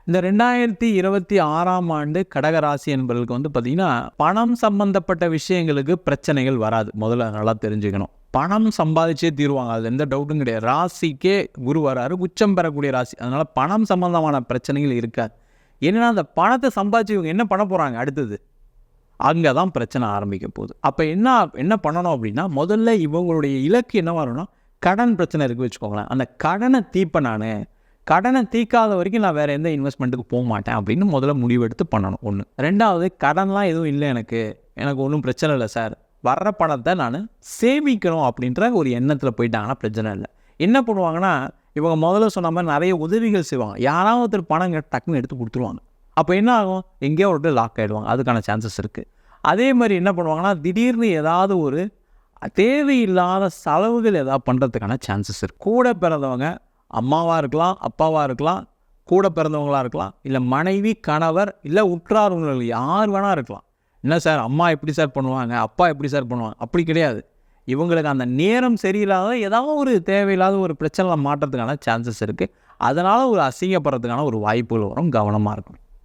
இந்த 2026ஆம் ஆண்டு கடகராசி என்பவர்களுக்கு வந்து பார்த்திங்கன்னா பணம் சம்பந்தப்பட்ட விஷயங்களுக்கு பிரச்சனைகள் வராது. முதல்ல நல்லா தெரிஞ்சுக்கணும். பணம் சம்பாதிச்சே தீருவாங்க, அது எந்த டவுட்டும் கிடையாது. ராசிக்கே குரு வராரு, உச்சம் பெறக்கூடிய ராசி. அதனால் பணம் சம்பந்தமான பிரச்சனைகள் இருக்காது. ஏன்னா அந்த பணத்தை சம்பாதிச்சு இவங்க என்ன பண்ண போகிறாங்க அடுத்தது, அங்கே தான் பிரச்சனை ஆரம்பிக்க போகுது. அப்போ என்ன பண்ணணும் அப்படின்னா, முதல்ல இவங்களுடைய இலக்கு என்ன வரும்னா, கடன் பிரச்சனை இருக்குது வச்சுக்கோங்களேன். அந்த கடனை தீர்ப்பேன், கடனை தீர்க்காத வரைக்கும் நான் வேறு எந்த இன்வெஸ்ட்மெண்ட்டுக்கு போக மாட்டேன் அப்படின்னு முதல்ல முடிவெடுத்து பண்ணணும். ஒன்று. ரெண்டாவது, கடன்லாம் எதுவும் இல்லை, எனக்கு ஒன்றும் பிரச்சனை இல்லை சார், வர்ற பணத்தை நான் சேமிக்கணும் அப்படின்ற ஒரு எண்ணத்தில் போயிட்டாங்கன்னா பிரச்சனை இல்லை. என்ன பண்ணுவாங்கன்னா, இவங்க முதல்ல சொன்ன மாதிரி நிறைய உதவிகள் செய்வாங்க. யாராவது ஒருத்தர் பணம் டக்குன்னு எடுத்து கொடுத்துருவாங்க. அப்போ என்ன ஆகும், எங்கேயோ ஒரு லாக் ஆகிடுவாங்க. அதுக்கான சான்சஸ் இருக்குது. அதே மாதிரி என்ன பண்ணுவாங்கன்னா, திடீர்னு ஏதாவது ஒரு தேவையில்லாத செலவுகள் ஏதாவது பண்ணுறதுக்கான சான்சஸ் இருக்குது. கூட பிறந்தவங்க அம்மாவாக இருக்கலாம், அப்பாவாக இருக்கலாம், கூட பிறந்தவங்களாக இருக்கலாம், இல்லை மனைவி, கணவர், இல்லை உற்றார் உறவினர்கள் யார் வேணால் இருக்கலாம். என்ன சார் அம்மா எப்படி சார் பண்ணுவாங்க, அப்பா எப்படி சார் பண்ணுவாங்க, அப்படி கிடையாது. இவங்களுக்கு அந்த நேரம் சரியில்லாத ஏதாவது ஒரு தேவையில்லாத ஒரு பிரச்சனை மாற்றத்துக்கான சான்சஸ் இருக்குது. அதனால் ஒரு அசிங்கப்படுறதுக்கான ஒரு வாய்ப்புகள் வரும். கவனமாக இருக்கணும்.